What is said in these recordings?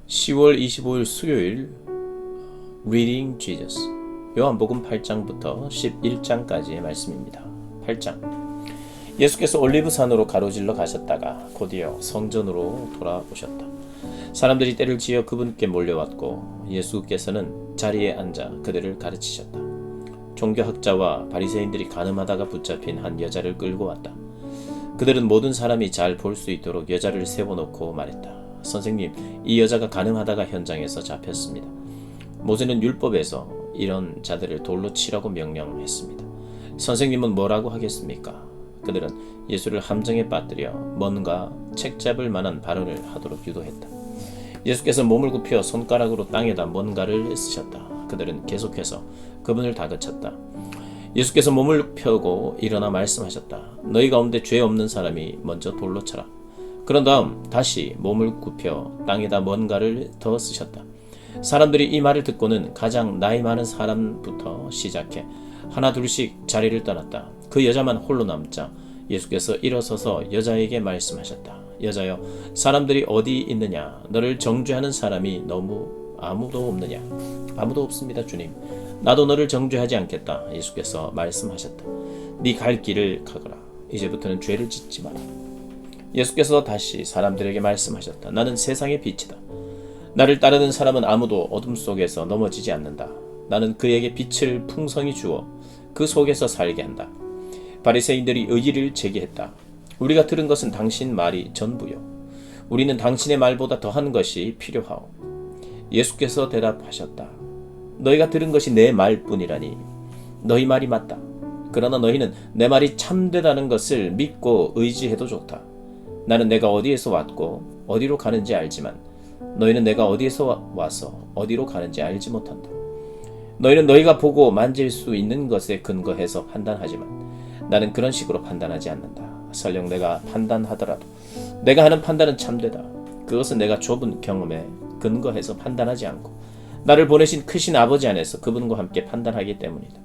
10월 25일 수요일 Reading Jesus 요한복음 8장부터 11장까지의 말씀입니다. 8장 예수께서 올리브산으로 가로질러 가셨다가 곧이어 성전으로 돌아오셨다. 사람들이 때를 지어 그분께 몰려왔고 예수께서는 자리에 앉아 그들을 가르치셨다. 종교학자와 바리새인들이 간음하다가 붙잡힌 한 여자를 끌고 왔다. 그들은 모든 사람이 잘 볼 수 있도록 여자를 세워놓고 말했다. 선생님, 이 여자가 간음하다가 현장에서 잡혔습니다. 모세는 율법에서 이런 자들을 돌로 치라고 명령했습니다. 선생님은 뭐라고 하겠습니까? 그들은 예수를 함정에 빠뜨려 뭔가 책잡을 만한 발언을 하도록 유도했다. 예수께서 몸을 굽혀 손가락으로 땅에다 뭔가를 쓰셨다. 그들은 계속해서 그분을 다그쳤다. 예수께서 몸을 펴고 일어나 말씀하셨다. 너희 가운데 죄 없는 사람이 먼저 돌로 쳐라. 그런 다음 다시 몸을 굽혀 땅에다 뭔가를 더 쓰셨다. 사람들이 이 말을 듣고는 가장 나이 많은 사람부터 시작해 하나 둘씩 자리를 떠났다. 그 여자만 홀로 남자 예수께서 일어서서 여자에게 말씀하셨다. 여자여, 사람들이 어디 있느냐? 너를 정죄하는 사람이 너무 아무도 없느냐? 아무도 없습니다, 주님. 나도 너를 정죄하지 않겠다. 예수께서 말씀하셨다. 네 갈 길을 가거라. 이제부터는 죄를 짓지 마라. 예수께서 다시 사람들에게 말씀하셨다. 나는 세상의 빛이다. 나를 따르는 사람은 아무도 어둠 속에서 넘어지지 않는다. 나는 그에게 빛을 풍성히 주어 그 속에서 살게 한다. 바리새인들이 의의를 제기했다. 우리가 들은 것은 당신 말이 전부요. 우리는 당신의 말보다 더한 것이 필요하오. 예수께서 대답하셨다. 너희가 들은 것이 내 말뿐이라니. 너희 말이 맞다. 그러나 너희는 내 말이 참되다는 것을 믿고 의지해도 좋다. 나는 내가 어디에서 왔고 어디로 가는지 알지만 너희는 내가 어디에서 와서 어디로 가는지 알지 못한다. 너희는 너희가 보고 만질 수 있는 것에 근거해서 판단하지만 나는 그런 식으로 판단하지 않는다. 설령 내가 판단하더라도 내가 하는 판단은 참되다. 그것은 내가 좁은 경험에 근거해서 판단하지 않고 나를 보내신 크신 아버지 안에서 그분과 함께 판단하기 때문이다.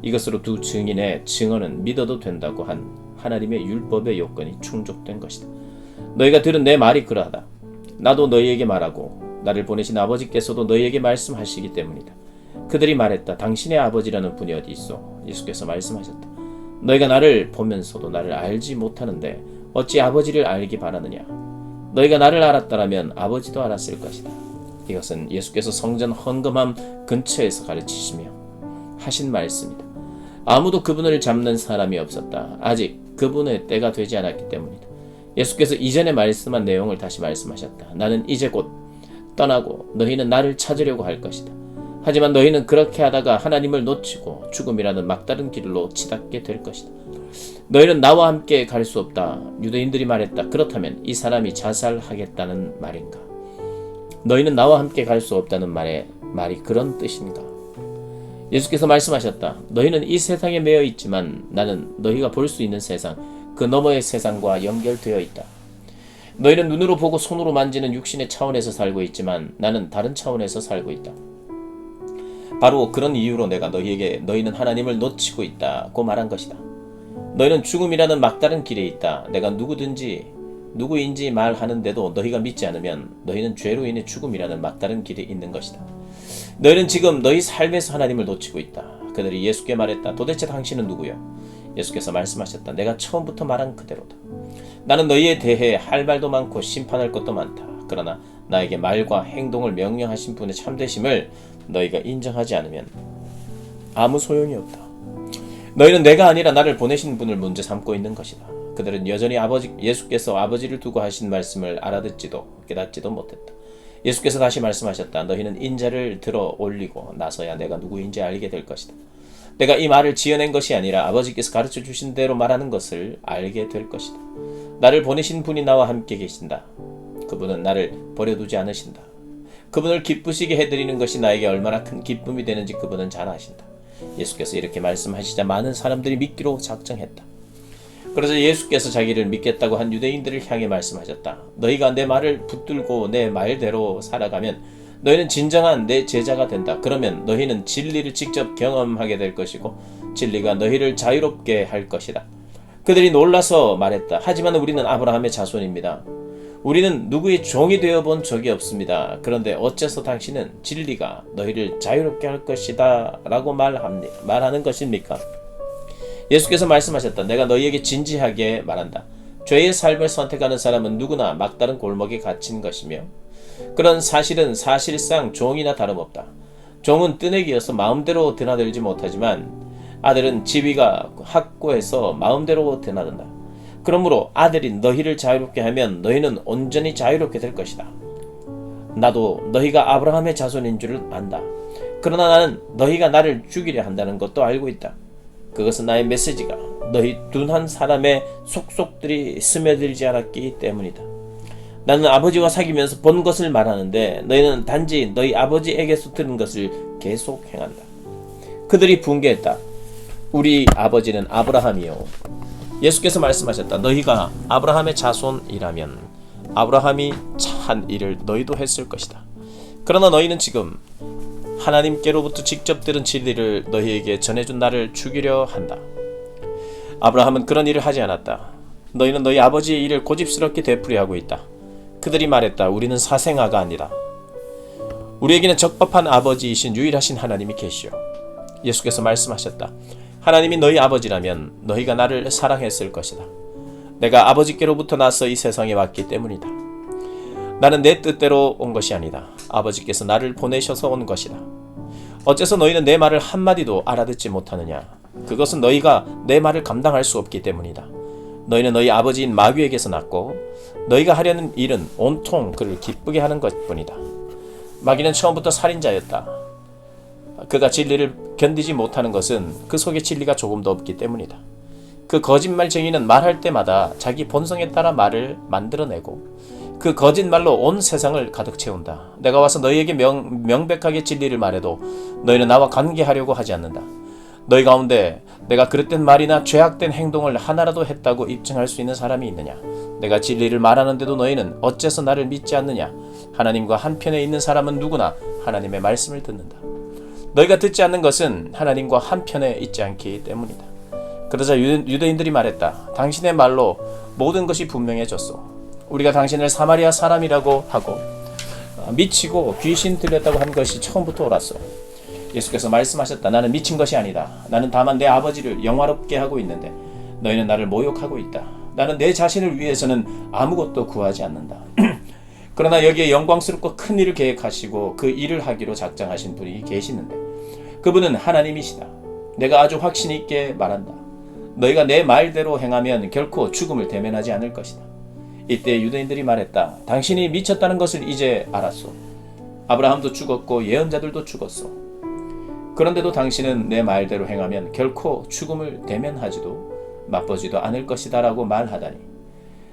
이것으로 두 증인의 증언은 믿어도 된다고 한 하나님의 율법의 요건이 충족된 것이다. 너희가 들은 내 말이 그러하다. 나도 너희에게 말하고 나를 보내신 아버지께서도 너희에게 말씀하시기 때문이다. 그들이 말했다. 당신의 아버지라는 분이 어디 있어? 예수께서 말씀하셨다. 너희가 나를 보면서도 나를 알지 못하는데 어찌 아버지를 알기 바라느냐? 너희가 나를 알았다라면 아버지도 알았을 것이다. 이것은 예수께서 성전 헌금함 근처에서 가르치시며 하신 말씀이다. 아무도 그분을 잡는 사람이 없었다. 아직 그분의 때가 되지 않았기 때문이다. 예수께서 이전에 말씀한 내용을 다시 말씀하셨다. 나는 이제 곧 떠나고 너희는 나를 찾으려고 할 것이다. 하지만 너희는 그렇게 하다가 하나님을 놓치고 죽음이라는 막다른 길로 치닫게 될 것이다. 너희는 나와 함께 갈 수 없다. 유대인들이 말했다. 그렇다면 이 사람이 자살하겠다는 말인가? 너희는 나와 함께 갈 수 없다는 말이 그런 뜻인가? 예수께서 말씀하셨다. 너희는 이 세상에 매여 있지만 나는 너희가 볼 수 있는 세상, 그 너머의 세상과 연결되어 있다. 너희는 눈으로 보고 손으로 만지는 육신의 차원에서 살고 있지만 나는 다른 차원에서 살고 있다. 바로 그런 이유로 내가 너희에게 너희는 하나님을 놓치고 있다고 말한 것이다. 너희는 죽음이라는 막다른 길에 있다. 내가 누구인지 말하는데도 너희가 믿지 않으면 너희는 죄로 인해 죽음이라는 막다른 길에 있는 것이다. 너희는 지금 너희 삶에서 하나님을 놓치고 있다. 그들이 예수께 말했다. 도대체 당신은 누구요? 예수께서 말씀하셨다. 내가 처음부터 말한 그대로다. 나는 너희에 대해 할 말도 많고 심판할 것도 많다. 그러나 나에게 말과 행동을 명령하신 분의 참되심을 너희가 인정하지 않으면 아무 소용이 없다. 너희는 내가 아니라 나를 보내신 분을 문제 삼고 있는 것이다. 그들은 여전히 예수께서 아버지를 두고 하신 말씀을 알아듣지도 깨닫지도 못했다. 예수께서 다시 말씀하셨다. 너희는 인자를 들어 올리고 나서야 내가 누구인지 알게 될 것이다. 내가 이 말을 지어낸 것이 아니라 아버지께서 가르쳐 주신 대로 말하는 것을 알게 될 것이다. 나를 보내신 분이 나와 함께 계신다. 그분은 나를 버려두지 않으신다. 그분을 기쁘시게 해드리는 것이 나에게 얼마나 큰 기쁨이 되는지 그분은 잘 아신다. 예수께서 이렇게 말씀하시자 많은 사람들이 믿기로 작정했다. 그러자 예수께서 자기를 믿겠다고 한 유대인들을 향해 말씀하셨다. 너희가 내 말을 붙들고 내 말대로 살아가면 너희는 진정한 내 제자가 된다. 그러면 너희는 진리를 직접 경험하게 될 것이고 진리가 너희를 자유롭게 할 것이다. 그들이 놀라서 말했다. 하지만 우리는 아브라함의 자손입니다. 우리는 누구의 종이 되어본 적이 없습니다. 그런데 어째서 당신은 진리가 너희를 자유롭게 할 것이다 라고 말하는 것입니까? 예수께서 말씀하셨다. 내가 너희에게 진지하게 말한다. 죄의 삶을 선택하는 사람은 누구나 막다른 골목에 갇힌 것이며 그런 사실은 사실상 종이나 다름없다. 종은 뜨내기여서 마음대로 드나들지 못하지만 아들은 지위가 확고해서 마음대로 드나든다. 그러므로 아들이 너희를 자유롭게 하면 너희는 온전히 자유롭게 될 것이다. 나도 너희가 아브라함의 자손인 줄을 안다. 그러나 나는 너희가 나를 죽이려 한다는 것도 알고 있다. 그것은 나의 메시지가 너희 둔한 사람의 속속들이 스며들지 않았기 때문이다. 나는 아버지와 사귀면서 본 것을 말하는데 너희는 단지 너희 아버지에게서 들은 것을 계속 행한다. 그들이 붕괴했다. 우리 아버지는 아브라함이요. 예수께서 말씀하셨다. 너희가 아브라함의 자손이라면 아브라함이 한 일을 너희도 했을 것이다. 그러나 너희는 지금 하나님께로부터 직접 들은 진리를 너희에게 전해준 나를 죽이려 한다. 아브라함은 그런 일을 하지 않았다. 너희는 너희 아버지의 일을 고집스럽게 되풀이하고 있다. 그들이 말했다. 우리는 사생아가 아니라 우리에게는 적법한 아버지이신 유일하신 하나님이 계시오. 예수께서 말씀하셨다. 하나님이 너희 아버지라면 너희가 나를 사랑했을 것이다. 내가 아버지께로부터 나서 이 세상에 왔기 때문이다. 나는 내 뜻대로 온 것이 아니다. 아버지께서 나를 보내셔서 온 것이다. 어째서 너희는 내 말을 한마디도 알아듣지 못하느냐? 그것은 너희가 내 말을 감당할 수 없기 때문이다. 너희는 너희 아버지인 마귀에게서 났고 너희가 하려는 일은 온통 그를 기쁘게 하는 것뿐이다. 마귀는 처음부터 살인자였다. 그가 진리를 견디지 못하는 것은 그 속에 진리가 조금도 없기 때문이다. 그 거짓말쟁이는 말할 때마다 자기 본성에 따라 말을 만들어내고 그 거짓말로 온 세상을 가득 채운다. 내가 와서 너희에게 명백하게 진리를 말해도 너희는 나와 관계하려고 하지 않는다. 너희 가운데 내가 그릇된 말이나 죄악된 행동을 하나라도 했다고 입증할 수 있는 사람이 있느냐? 내가 진리를 말하는데도 너희는 어째서 나를 믿지 않느냐? 하나님과 한편에 있는 사람은 누구나 하나님의 말씀을 듣는다. 너희가 듣지 않는 것은 하나님과 한편에 있지 않기 때문이다. 그러자 유대인들이 말했다. 당신의 말로 모든 것이 분명해졌소. 우리가 당신을 사마리아 사람이라고 하고 미치고 귀신 들렸다고 한 것이 처음부터 옳았소. 예수께서 말씀하셨다. 나는 미친 것이 아니다. 나는 다만 내 아버지를 영화롭게 하고 있는데 너희는 나를 모욕하고 있다. 나는 내 자신을 위해서는 아무것도 구하지 않는다. 그러나 여기에 영광스럽고 큰 일을 계획하시고 그 일을 하기로 작정하신 분이 계시는데 그분은 하나님이시다. 내가 아주 확신 있게 말한다. 너희가 내 말대로 행하면 결코 죽음을 대면하지 않을 것이다. 이때 유대인들이 말했다. 당신이 미쳤다는 것을 이제 알았소. 아브라함도 죽었고 예언자들도 죽었소. 그런데도 당신은 내 말대로 행하면 결코 죽음을 대면하지도 맛보지도 않을 것이다 라고 말하다니.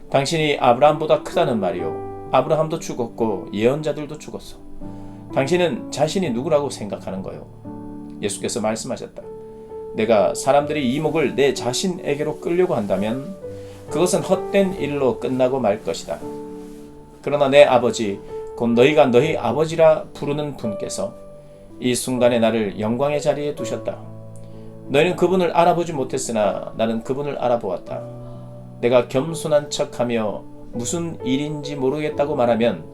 당신이 아브라함보다 크다는 말이요. 아브라함도 죽었고 예언자들도 죽었어. 당신은 자신이 누구라고 생각하는 거요? 예수께서 말씀하셨다. 내가 사람들이 이목을 내 자신에게로 끌려고 한다면 그것은 헛된 일로 끝나고 말 것이다. 그러나 내 아버지, 곧 너희가 너희 아버지라 부르는 분께서 이 순간에 나를 영광의 자리에 두셨다. 너희는 그분을 알아보지 못했으나 나는 그분을 알아보았다. 내가 겸손한 척하며 무슨 일인지 모르겠다고 말하면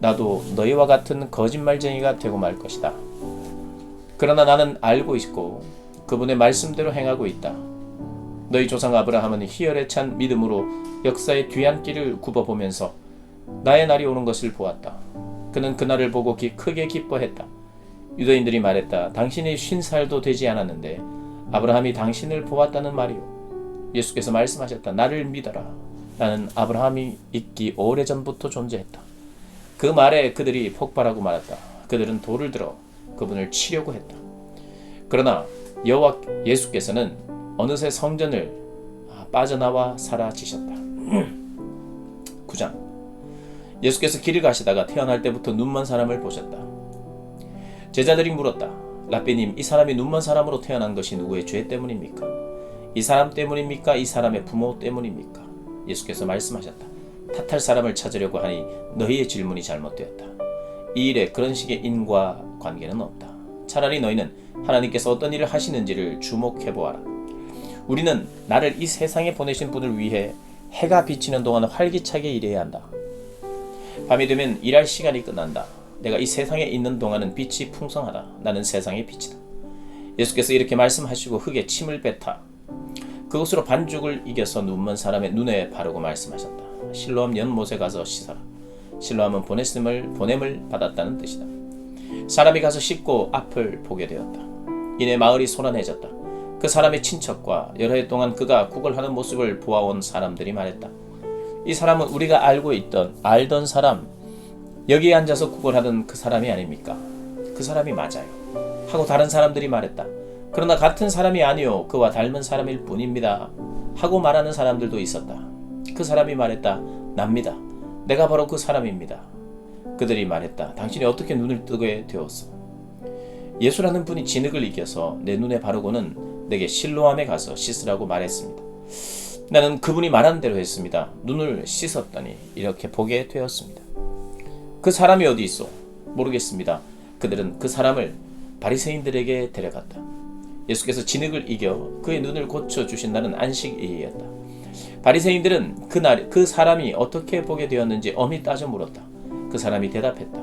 나도 너희와 같은 거짓말쟁이가 되고 말 것이다. 그러나 나는 알고 있고 그분의 말씀대로 행하고 있다. 너희 조상 아브라함은 희열에 찬 믿음으로 역사의 뒤안길을 굽어보면서 나의 날이 오는 것을 보았다. 그는 그날을 보고 크게 기뻐했다. 유대인들이 말했다. 당신이 50살도 되지 않았는데 아브라함이 당신을 보았다는 말이오. 예수께서 말씀하셨다. 나를 믿어라. 나는 아브라함이 있기 오래전부터 존재했다. 그 말에 그들이 폭발하고 말았다. 그들은 돌을 들어 그분을 치려고 했다. 그러나 여호와 예수께서는 어느새 성전을 빠져나와 사라지셨다. 9장. 예수께서 길을 가시다가 태어날 때부터 눈먼 사람을 보셨다. 제자들이 물었다. 라삐님, 이 사람이 눈먼 사람으로 태어난 것이 누구의 죄 때문입니까? 이 사람 때문입니까? 이 사람의 부모 때문입니까? 예수께서 말씀하셨다. 탓할 사람을 찾으려고 하니 너희의 질문이 잘못되었다. 이 일에 그런 식의 인과 관계는 없다. 차라리 너희는 하나님께서 어떤 일을 하시는지를 주목해보아라. 우리는 나를 이 세상에 보내신 분을 위해 해가 비치는 동안 활기차게 일해야 한다. 밤이 되면 일할 시간이 끝난다. 내가 이 세상에 있는 동안은 빛이 풍성하다. 나는 세상의 빛이다. 예수께서 이렇게 말씀하시고 흙에 침을 뱉어 그것으로 반죽을 이겨서 눈먼 사람의 눈에 바르고 말씀하셨다. 실로암 연못에 가서 씻어라. 실로암은 보냄을 받았다는 뜻이다. 사람이 가서 씻고 앞을 보게 되었다. 이내 마을이 소란해졌다. 그 사람의 친척과 여러 해 동안 그가 구걸하는 모습을 보아온 사람들이 말했다. 이 사람은 우리가 알던 사람, 여기에 앉아서 구걸하던 그 사람이 아닙니까? 그 사람이 맞아요. 하고 다른 사람들이 말했다. 그러나 같은 사람이 아니요 그와 닮은 사람일 뿐입니다. 하고 말하는 사람들도 있었다. 그 사람이 말했다. 납니다. 내가 바로 그 사람입니다. 그들이 말했다. 당신이 어떻게 눈을 뜨게 되었어? 예수라는 분이 진흙을 이겨서 내 눈에 바르고는 내게 실로암에 가서 씻으라고 말했습니다. 나는 그분이 말한 대로 했습니다. 눈을 씻었더니 이렇게 보게 되었습니다. 그 사람이 어디 있어? 모르겠습니다. 그들은 그 사람을 바리새인들에게 데려갔다. 예수께서 진흙을 이겨 그의 눈을 고쳐주신 날은 안식일이었다. 바리새인들은 그날 그 사람이 어떻게 보게 되었는지 엄히 따져 물었다. 그 사람이 대답했다.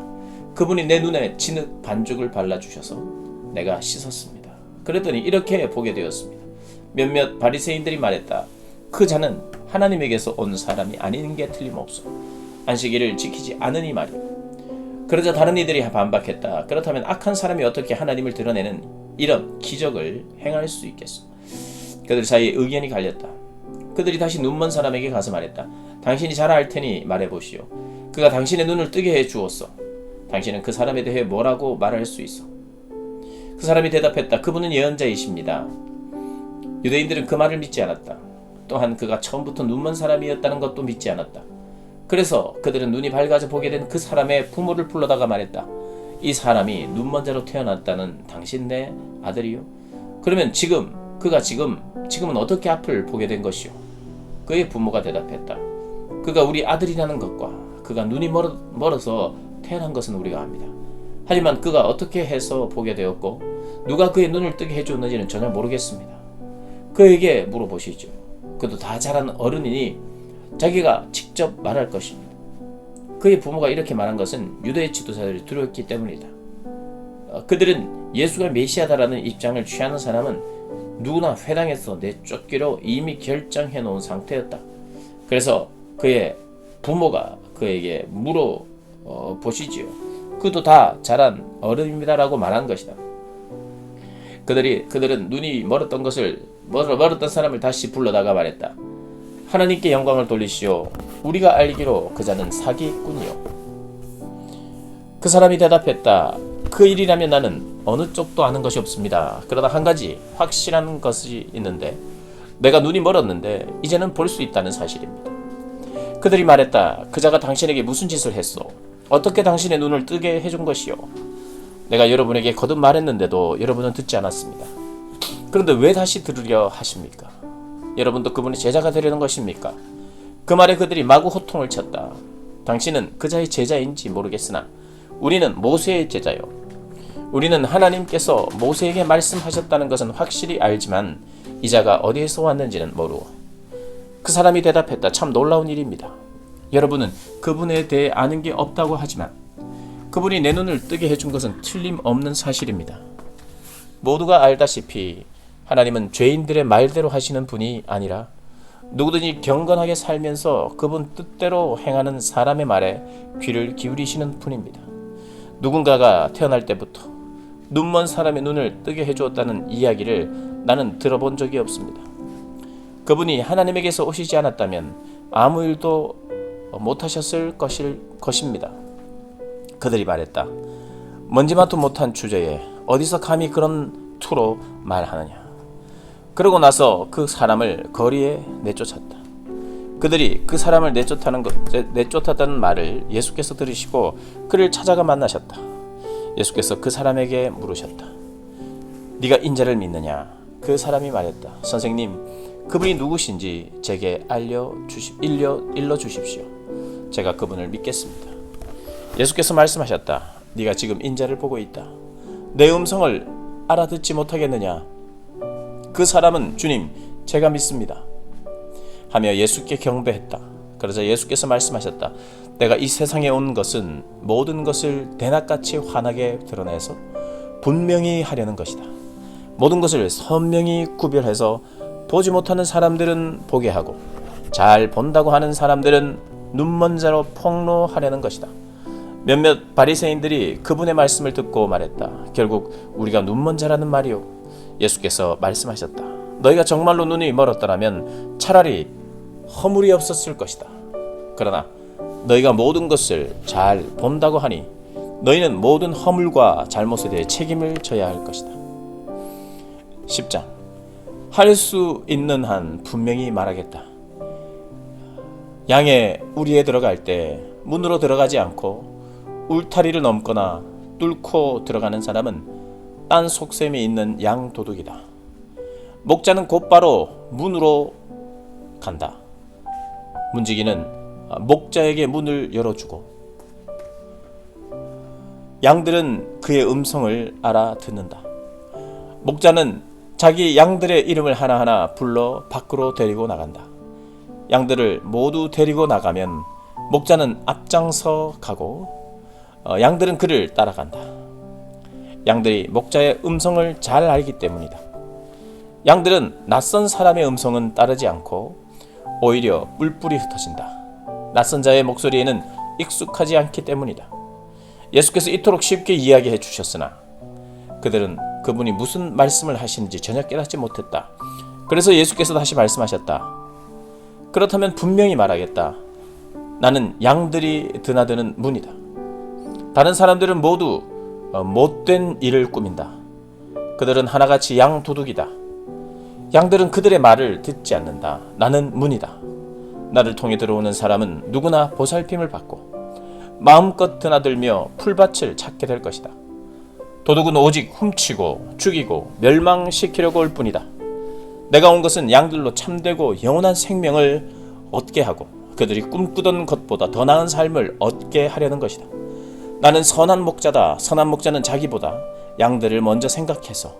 그분이 내 눈에 진흙 반죽을 발라주셔서 내가 씻었습니다. 그랬더니 이렇게 보게 되었습니다. 몇몇 바리새인들이 말했다. 그 자는 하나님에게서 온 사람이 아닌 게 틀림없어. 안식일을 지키지 않으니 말이야. 그러자 다른 이들이 반박했다. 그렇다면 악한 사람이 어떻게 하나님을 드러내는 이런 기적을 행할 수 있겠어? 그들 사이에 의견이 갈렸다. 그들이 다시 눈먼 사람에게 가서 말했다. 당신이 잘 알 테니 말해보시오. 그가 당신의 눈을 뜨게 해 주었어. 당신은 그 사람에 대해 뭐라고 말할 수 있어? 그 사람이 대답했다. 그분은 예언자이십니다. 유대인들은 그 말을 믿지 않았다. 또한 그가 처음부터 눈먼 사람이었다는 것도 믿지 않았다. 그래서 그들은 눈이 밝아져 보게 된 그 사람의 부모를 불러다가 말했다. 이 사람이 눈먼 자로 태어났다는 당신 내 아들이요? 그러면 그가 지금은 어떻게 앞을 보게 된 것이요? 그의 부모가 대답했다. 그가 우리 아들이라는 것과 그가 눈이 멀어서 태어난 것은 우리가 압니다. 하지만 그가 어떻게 해서 보게 되었고 누가 그의 눈을 뜨게 해줬는지는 전혀 모르겠습니다. 그에게 물어보시죠. 그도 다 자란 어른이니 자기가 직접 말할 것입니다. 그의 부모가 이렇게 말한 것은 유대의 지도자들이 두려웠기 때문이다. 그들은 예수가 메시아다라는 입장을 취하는 사람은 누구나 회당에서 내쫓기로 이미 결정해 놓은 상태였다. 그래서 그의 부모가 그에게 물어보시지요. 그도 다 자란 어른입니다라고 말한 것이다. 그들은 눈이 멀었던 사람을 다시 불러다가 말했다. 하나님께 영광을 돌리시오. 우리가 알기로 그 자는 사기꾼이요. 그 사람이 대답했다. 그 일이라면 나는 어느 쪽도 아는 것이 없습니다. 그러나 한 가지 확실한 것이 있는데 내가 눈이 멀었는데 이제는 볼 수 있다는 사실입니다. 그들이 말했다. 그 자가 당신에게 무슨 짓을 했소? 어떻게 당신의 눈을 뜨게 해준 것이요? 내가 여러분에게 거듭 말했는데도 여러분은 듣지 않았습니다. 그런데 왜 다시 들으려 하십니까? 여러분도 그분의 제자가 되려는 것입니까? 그 말에 그들이 마구 호통을 쳤다. 당신은 그자의 제자인지 모르겠으나 우리는 모세의 제자요. 우리는 하나님께서 모세에게 말씀하셨다는 것은 확실히 알지만 이자가 어디에서 왔는지는 모르고. 그 사람이 대답했다. 참 놀라운 일입니다. 여러분은 그분에 대해 아는 게 없다고 하지만 그분이 내 눈을 뜨게 해준 것은 틀림없는 사실입니다. 모두가 알다시피 하나님은 죄인들의 말대로 하시는 분이 아니라 누구든지 경건하게 살면서 그분 뜻대로 행하는 사람의 말에 귀를 기울이시는 분입니다. 누군가가 태어날 때부터 눈먼 사람의 눈을 뜨게 해주었다는 이야기를 나는 들어본 적이 없습니다. 그분이 하나님에게서 오시지 않았다면 아무 일도 못하셨을 것입니다. 그들이 말했다. 먼지맛도 못한 주제에 어디서 감히 그런 투로 말하느냐. 그러고 나서 그 사람을 거리에 내쫓았다. 그들이 그 사람을 내쫓았다는 말을 예수께서 들으시고 그를 찾아가 만나셨다. 예수께서 그 사람에게 물으셨다. 네가 인자를 믿느냐? 그 사람이 말했다. 선생님, 그분이 누구신지 제게 일러 주십시오. 제가 그분을 믿겠습니다. 예수께서 말씀하셨다. 네가 지금 인자를 보고 있다. 내 음성을 알아듣지 못하겠느냐? 그 사람은 주님, 제가 믿습니다. 하며 예수께 경배했다. 그러자 예수께서 말씀하셨다. 내가 이 세상에 온 것은 모든 것을 대낮같이 환하게 드러내서 분명히 하려는 것이다. 모든 것을 선명히 구별해서 보지 못하는 사람들은 보게 하고 잘 본다고 하는 사람들은 눈먼 자로 폭로하려는 것이다. 몇몇 바리새인들이 그분의 말씀을 듣고 말했다. 결국 우리가 눈먼 자라는 말이요. 예수께서 말씀하셨다. 너희가 정말로 눈이 멀었더라면 차라리 허물이 없었을 것이다. 그러나 너희가 모든 것을 잘 본다고 하니 너희는 모든 허물과 잘못에 대해 책임을 져야 할 것이다. 10장. 할 수 있는 한 분명히 말하겠다. 양의 우리에 들어갈 때 문으로 들어가지 않고 울타리를 넘거나 뚫고 들어가는 사람은 딴 속셈이 있는 양 도둑이다. 목자는 곧바로 문으로 간다. 문지기는 목자에게 문을 열어주고 양들은 그의 음성을 알아듣는다. 목자는 자기 양들의 이름을 하나하나 불러 밖으로 데리고 나간다. 양들을 모두 데리고 나가면 목자는 앞장서 가고 양들은 그를 따라간다. 양들이 목자의 음성을 잘 알기 때문이다. 양들은 낯선 사람의 음성은 따르지 않고 오히려 뿔뿔이 흩어진다. 낯선 자의 목소리에는 익숙하지 않기 때문이다. 예수께서 이토록 쉽게 이야기해 주셨으나 그들은 그분이 무슨 말씀을 하시는지 전혀 깨닫지 못했다. 그래서 예수께서 다시 말씀하셨다. 그렇다면 분명히 말하겠다. 나는 양들이 드나드는 문이다. 다른 사람들은 모두 못된 일을 꾸민다. 그들은 하나같이 양 도둑이다. 양들은 그들의 말을 듣지 않는다. 나는 문이다. 나를 통해 들어오는 사람은 누구나 보살핌을 받고 마음껏 드나들며 풀밭을 찾게 될 것이다. 도둑은 오직 훔치고 죽이고 멸망시키려고 올 뿐이다. 내가 온 것은 양들로 참되고 영원한 생명을 얻게 하고 그들이 꿈꾸던 것보다 더 나은 삶을 얻게 하려는 것이다. 나는 선한 목자다. 선한 목자는 자기보다 양들을 먼저 생각해서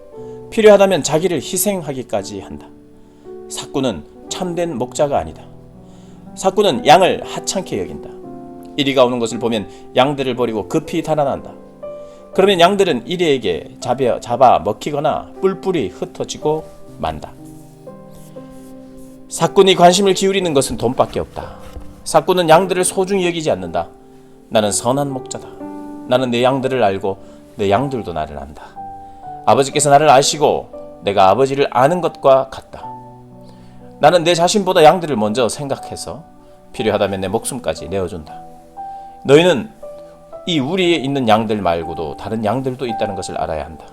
필요하다면 자기를 희생하기까지 한다. 삭구는 참된 목자가 아니다. 삭구는 양을 하찮게 여긴다. 이리가 오는 것을 보면 양들을 버리고 급히 달아난다. 그러면 양들은 이리에게 잡아 먹히거나 뿔뿔이 흩어지고 만다. 삭군이 관심을 기울이는 것은 돈밖에 없다. 삭군은 양들을 소중히 여기지 않는다. 나는 선한 목자다. 나는 내 양들을 알고 내 양들도 나를 안다. 아버지께서 나를 아시고 내가 아버지를 아는 것과 같다. 나는 내 자신보다 양들을 먼저 생각해서 필요하다면 내 목숨까지 내어준다. 너희는 이 우리에 있는 양들 말고도 다른 양들도 있다는 것을 알아야 한다.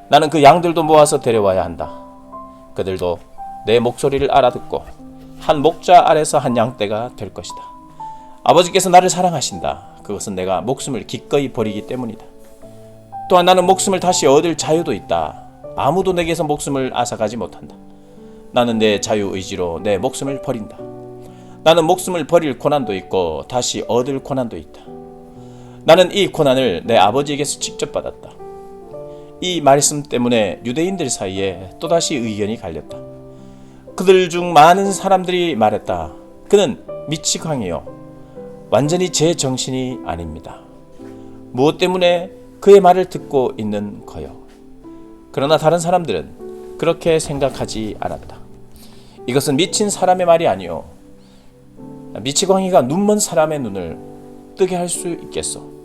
나는 그 양들도 모아서 데려와야 한다. 그들도 내 목소리를 알아듣고 한 목자 아래서 한 양떼가 될 것이다. 아버지께서 나를 사랑하신다. 그것은 내가 목숨을 기꺼이 버리기 때문이다. 또한 나는 목숨을 다시 얻을 자유도 있다. 아무도 내게서 목숨을 앗아가지 못한다. 나는 내 자유의지로 내 목숨을 버린다. 나는 목숨을 버릴 고난도 있고 다시 얻을 고난도 있다. 나는 이 고난을 내 아버지에게서 직접 받았다. 이 말씀 때문에 유대인들 사이에 또다시 의견이 갈렸다. 그들 중 많은 사람들이 말했다. 그는 미치광이요. 완전히 제 정신이 아닙니다. 무엇 때문에 그의 말을 듣고 있는 거요. 그러나 다른 사람들은 그렇게 생각하지 않았다. 이것은 미친 사람의 말이 아니요. 미치광이가 눈먼 사람의 눈을 뜨게 할 수 있겠소.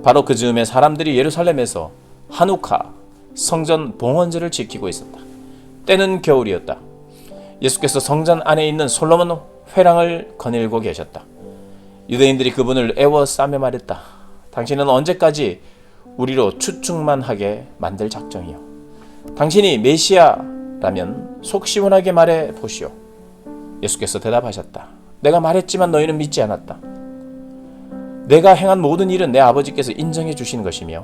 바로 그 즈음에 사람들이 예루살렘에서 하누카 성전 봉헌제를 지키고 있었다. 때는 겨울이었다. 예수께서 성전 안에 있는 솔로몬 회랑을 거닐고 계셨다. 유대인들이 그분을 애워싸며 말했다. 당신은 언제까지 우리로 추측만 하게 만들 작정이요? 당신이 메시아라면 속 시원하게 말해 보시오. 예수께서 대답하셨다. 내가 말했지만 너희는 믿지 않았다. 내가 행한 모든 일은 내 아버지께서 인정해 주시는 것이며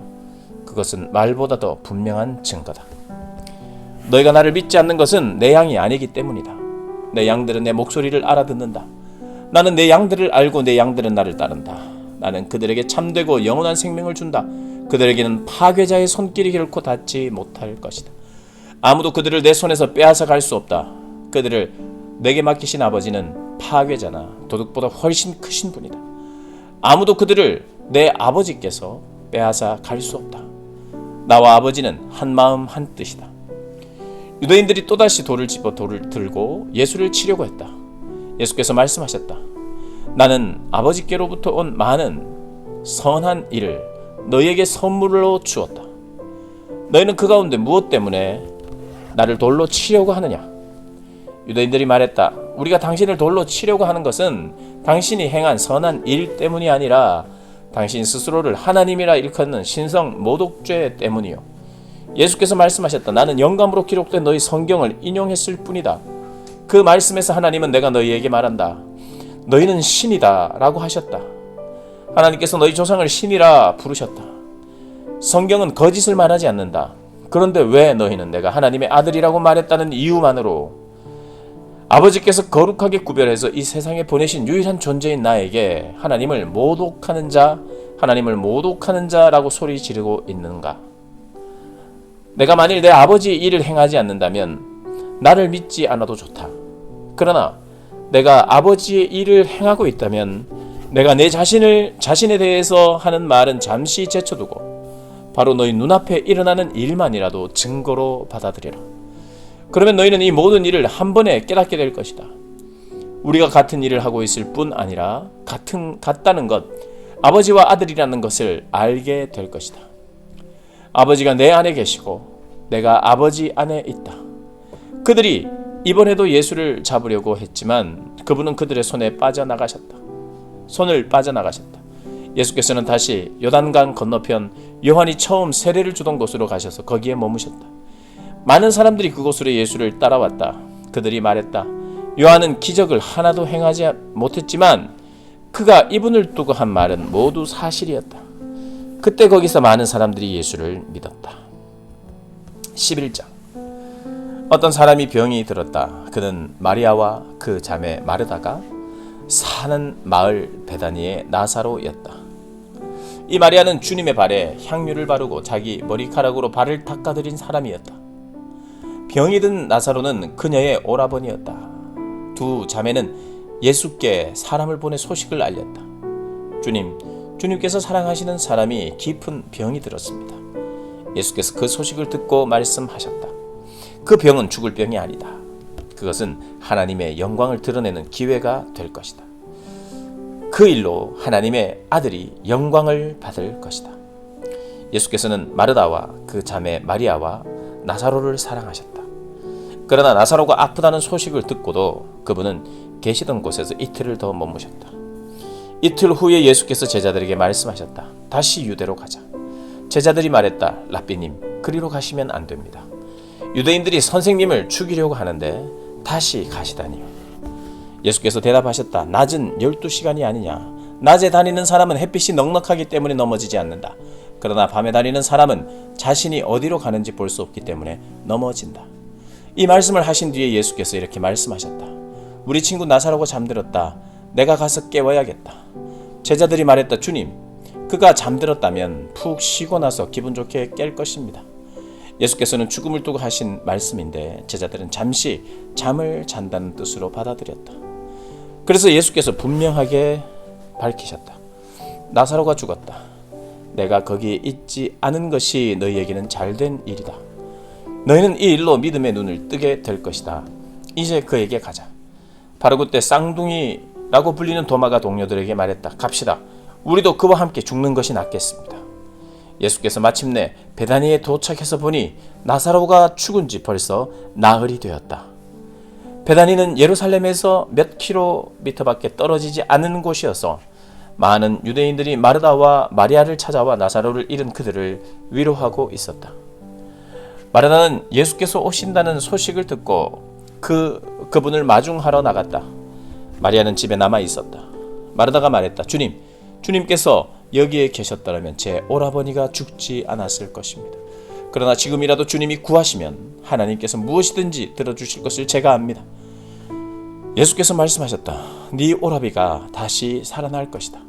그것은 말보다 더 분명한 증거다. 너희가 나를 믿지 않는 것은 내 양이 아니기 때문이다. 내 양들은 내 목소리를 알아듣는다. 나는 내 양들을 알고 내 양들은 나를 따른다. 나는 그들에게 참되고 영원한 생명을 준다. 그들에게는 파괴자의 손길이 결코 닿지 못할 것이다. 아무도 그들을 내 손에서 빼앗아 갈 수 없다. 그들을 내게 맡기신 아버지는 파괴자나 도둑보다 훨씬 크신 분이다. 아무도 그들을 내 아버지께서 빼앗아 갈 수 없다. 나와 아버지는 한 마음 한 뜻이다. 유대인들이 또다시 돌을 들고 예수를 치려고 했다. 예수께서 말씀하셨다. 나는 아버지께로부터 온 많은 선한 일을 너희에게 선물로 주었다. 너희는 그 가운데 무엇 때문에 나를 돌로 치려고 하느냐? 유대인들이 말했다. 우리가 당신을 돌로 치려고 하는 것은 당신이 행한 선한 일 때문이 아니라 당신 스스로를 하나님이라 일컫는 신성 모독죄 때문이요. 예수께서 말씀하셨다. 나는 영감으로 기록된 너희 성경을 인용했을 뿐이다. 그 말씀에서 하나님은 내가 너희에게 말한다. 너희는 신이다 라고 하셨다. 하나님께서 너희 조상을 신이라 부르셨다. 성경은 거짓을 말하지 않는다. 그런데 왜 너희는 내가 하나님의 아들이라고 말했다는 이유만으로 아버지께서 거룩하게 구별해서 이 세상에 보내신 유일한 존재인 나에게 하나님을 모독하는 자라고 소리 지르고 있는가? 내가 만일 내 아버지의 일을 행하지 않는다면 나를 믿지 않아도 좋다. 그러나 내가 아버지의 일을 행하고 있다면 내가 내 자신에 대해서 하는 말은 잠시 제쳐두고 바로 너희 눈앞에 일어나는 일만이라도 증거로 받아들여라. 그러면 너희는 이 모든 일을 한 번에 깨닫게 될 것이다. 우리가 같은 일을 하고 있을 뿐 아니라 같다는 것, 아버지와 아들이라는 것을 알게 될 것이다. 아버지가 내 안에 계시고 내가 아버지 안에 있다. 그들이 이번에도 예수를 잡으려고 했지만 그분은 그들의 손을 빠져나가셨다. 예수께서는 다시 요단강 건너편 요한이 처음 세례를 주던 곳으로 가셔서 거기에 머무셨다. 많은 사람들이 그곳으로 예수를 따라왔다. 그들이 말했다. 요한은 기적을 하나도 행하지 못했지만 그가 이분을 두고 한 말은 모두 사실이었다. 그때 거기서 많은 사람들이 예수를 믿었다. 11장. 어떤 사람이 병이 들었다. 그는 마리아와 그 자매 마르다가 사는 마을 베다니의 나사로였다. 이 마리아는 주님의 발에 향유를 바르고 자기 머리카락으로 발을 닦아드린 사람이었다. 병이 든 나사로는 그녀의 오라버니였다. 두 자매는 예수께 사람을 보내 소식을 알렸다. 주님께서 사랑하시는 사람이 깊은 병이 들었습니다. 예수께서 그 소식을 듣고 말씀하셨다. 그 병은 죽을 병이 아니다. 그것은 하나님의 영광을 드러내는 기회가 될 것이다. 그 일로 하나님의 아들이 영광을 받을 것이다. 예수께서는 마르다와 그 자매 마리아와 나사로를 사랑하셨다. 그러나 나사로가 아프다는 소식을 듣고도 그분은 계시던 곳에서 이틀을 더 머무셨다. 이틀 후에 예수께서 제자들에게 말씀하셨다. 다시 유대로 가자. 제자들이 말했다. 랍비님, 그리로 가시면 안 됩니다. 유대인들이 선생님을 죽이려고 하는데 다시 가시다니요. 예수께서 대답하셨다. 낮은 12시간이 아니냐. 낮에 다니는 사람은 햇빛이 넉넉하기 때문에 넘어지지 않는다. 그러나 밤에 다니는 사람은 자신이 어디로 가는지 볼 수 없기 때문에 넘어진다. 이 말씀을 하신 뒤에 예수께서 이렇게 말씀하셨다. 우리 친구 나사로가 잠들었다. 내가 가서 깨워야겠다. 제자들이 말했다. 주님, 그가 잠들었다면 푹 쉬고 나서 기분 좋게 깰 것입니다. 예수께서는 죽음을 두고 하신 말씀인데 제자들은 잠시 잠을 잔다는 뜻으로 받아들였다. 그래서 예수께서 분명하게 밝히셨다. 나사로가 죽었다. 내가 거기에 있지 않은 것이 너희에게는 잘된 일이다. 너희는 이 일로 믿음의 눈을 뜨게 될 것이다. 이제 그에게 가자. 바로 그때 쌍둥이라고 불리는 도마가 동료들에게 말했다. 갑시다. 우리도 그와 함께 죽는 것이 낫겠습니다. 예수께서 마침내 베다니에 도착해서 보니 나사로가 죽은 지 벌써 나흘이 되었다. 베다니는 예루살렘에서 몇 킬로미터밖에 떨어지지 않은 곳이어서 많은 유대인들이 마르다와 마리아를 찾아와 나사로를 잃은 그들을 위로하고 있었다. 마르다는 예수께서 오신다는 소식을 듣고 그분을 마중하러 나갔다. 마리아는 집에 남아 있었다. 마르다가 말했다. 주님께서 여기에 계셨더라면 제 오라버니가 죽지 않았을 것입니다. 그러나 지금이라도 주님이 구하시면 하나님께서 무엇이든지 들어주실 것을 제가 압니다. 예수께서 말씀하셨다. 네 오라비가 다시 살아날 것이다.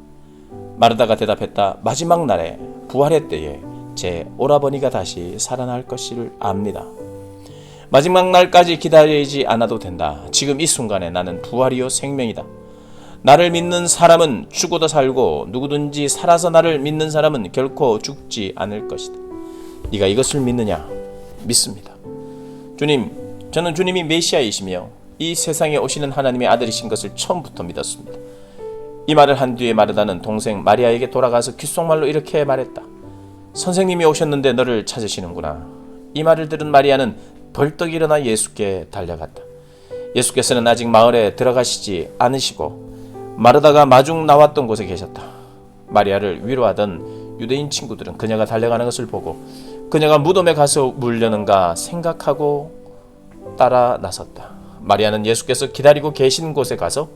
마르다가 대답했다. 마지막 날에 부활의 때에 제 오라버니가 다시 살아날 것을 압니다. 마지막 날까지 기다리지 않아도 된다. 지금 이 순간에 나는 부활이요 생명이다. 나를 믿는 사람은 죽어도 살고 누구든지 살아서 나를 믿는 사람은 결코 죽지 않을 것이다. 네가 이것을 믿느냐? 믿습니다. 주님, 저는 주님이 메시아이시며 이 세상에 오시는 하나님의 아들이신 것을 처음부터 믿었습니다. 이 말을 한 뒤에 마르다는 동생 마리아에게 돌아가서 귓속말로 이렇게 말했다. 선생님이 오셨는데 너를 찾으시는구나. 이 말을 들은 마리아는 벌떡 일어나 예수께 달려갔다. 예수께서는 아직 마을에 들어가시지 않으시고 마르다가 마중 나왔던 곳에 계셨다. 마리아를 위로하던 유대인 친구들은 그녀가 달려가는 것을 보고 그녀가 무덤에 가서 물려는가 생각하고 따라 나섰다. 마리아는 예수께서 기다리고 계신 곳에 가서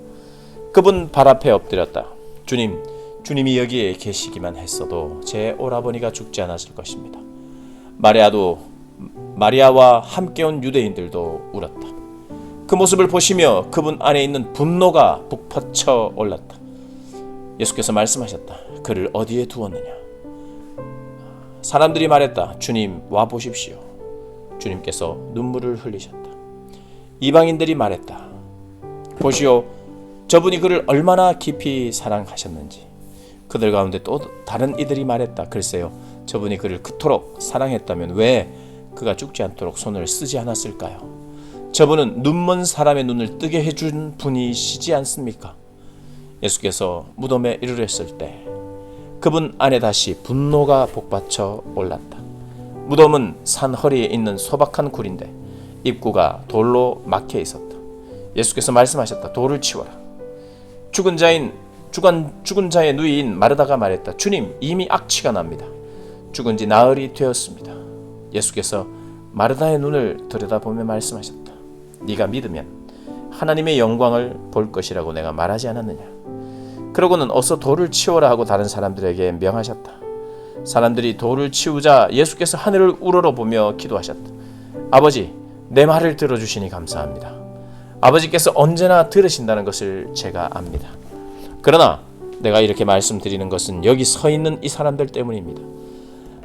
그분 발 앞에 엎드렸다. 주님이 여기에 계시기만 했어도 제 오라버니가 죽지 않았을 것입니다. 마리아와 함께 온 유대인들도 울었다. 그 모습을 보시며 그분 안에 있는 분노가 북받쳐 올랐다. 예수께서 말씀하셨다. 그를 어디에 두었느냐? 사람들이 말했다. 주님, 와 보십시오. 주님께서 눈물을 흘리셨다. 이방인들이 말했다. 보시오, 저분이 그를 얼마나 깊이 사랑하셨는지. 그들 가운데 또 다른 이들이 말했다. 글쎄요, 저분이 그를 그토록 사랑했다면 왜 그가 죽지 않도록 손을 쓰지 않았을까요? 저분은 눈먼 사람의 눈을 뜨게 해준 분이시지 않습니까? 예수께서 무덤에 이르렀을 때 그분 안에 다시 분노가 복받쳐 올랐다. 무덤은 산 허리에 있는 소박한 굴인데 입구가 돌로 막혀 있었다. 예수께서 말씀하셨다. 돌을 치워라. 죽은 자의 누이인 마르다가 말했다. 주님, 이미 악취가 납니다. 죽은 지 나흘이 되었습니다. 예수께서 마르다의 눈을 들여다보며 말씀하셨다. 네가 믿으면 하나님의 영광을 볼 것이라고 내가 말하지 않았느냐. 그러고는 어서 돌을 치워라 하고 다른 사람들에게 명하셨다. 사람들이 돌을 치우자 예수께서 하늘을 우러러보며 기도하셨다. 아버지, 내 말을 들어주시니 감사합니다. 아버지께서 언제나 들으신다는 것을 제가 압니다. 그러나 내가 이렇게 말씀드리는 것은 여기 서 있는 이 사람들 때문입니다.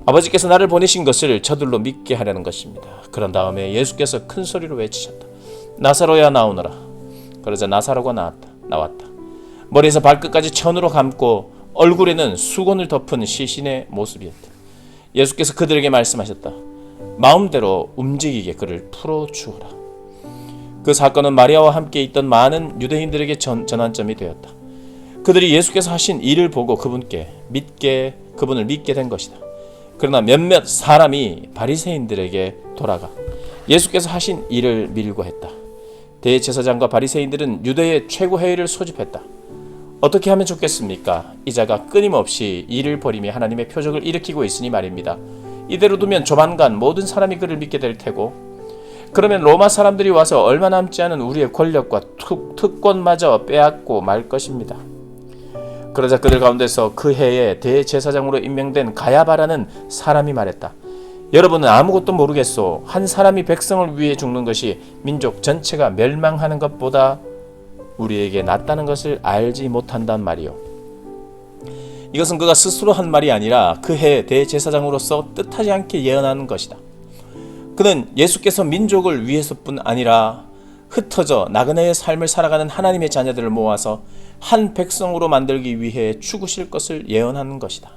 아버지께서 나를 보내신 것을 저들로 믿게 하려는 것입니다. 그런 다음에 예수께서 큰 소리로 외치셨다. 나사로야 나오너라. 그러자 나사로가 나왔다. 머리에서 발끝까지 천으로 감고 얼굴에는 수건을 덮은 시신의 모습이었다. 예수께서 그들에게 말씀하셨다. 마음대로 움직이게 그를 풀어주어라. 그 사건은 마리아와 함께 있던 많은 유대인들에게 전환점이 되었다. 그들이 예수께서 하신 일을 보고 그분을 믿게 된 것이다. 그러나 몇몇 사람이 바리새인들에게 돌아가 예수께서 하신 일을 밀고 했다. 대제사장과 바리새인들은 유대의 최고 회의를 소집했다. 어떻게 하면 좋겠습니까? 이 자가 끊임없이 일을 벌이며 하나님의 표적을 일으키고 있으니 말입니다. 이대로 두면 조만간 모든 사람이 그를 믿게 될 테고 그러면 로마 사람들이 와서 얼마 남지 않은 우리의 권력과 특권마저 빼앗고 말 것입니다. 그러자 그들 가운데서 그 해에 대제사장으로 임명된 가야바라는 사람이 말했다. 여러분은 아무것도 모르겠소. 한 사람이 백성을 위해 죽는 것이 민족 전체가 멸망하는 것보다 우리에게 낫다는 것을 알지 못한단 말이요. 이것은 그가 스스로 한 말이 아니라 그 해 대제사장으로서 뜻하지 않게 예언하는 것이다. 그는 예수께서 민족을 위해서뿐 아니라 흩어져 나그네의 삶을 살아가는 하나님의 자녀들을 모아서 한 백성으로 만들기 위해 죽으실 것을 예언하는 것이다.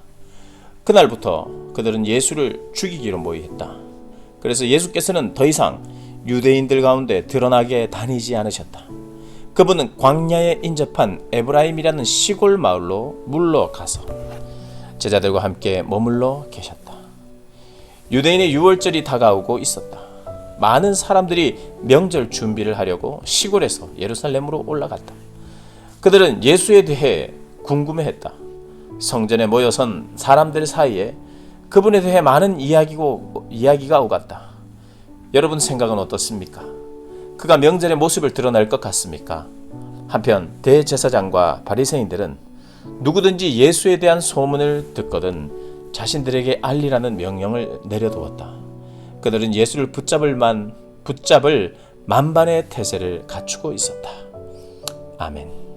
그날부터 그들은 예수를 죽이기로 모의했다. 그래서 예수께서는 더 이상 유대인들 가운데 드러나게 다니지 않으셨다. 그분은 광야에 인접한 에브라임이라는 시골 마을로 물러가서 제자들과 함께 머물러 계셨다. 유대인의 유월절이 다가오고 있었다. 많은 사람들이 명절 준비를 하려고 시골에서 예루살렘으로 올라갔다. 그들은 예수에 대해 궁금해했다. 성전에 모여선 사람들 사이에 그분에 대해 많은 이야기가 오갔다. 여러분 생각은 어떻습니까? 그가 명절의 모습을 드러낼 것 같습니까? 한편 대제사장과 바리새인들은 누구든지 예수에 대한 소문을 듣거든 자신들에게 알리라는 명령을 내려두었다. 그들은 예수를 붙잡을 만반의 태세를 갖추고 있었다. 아멘.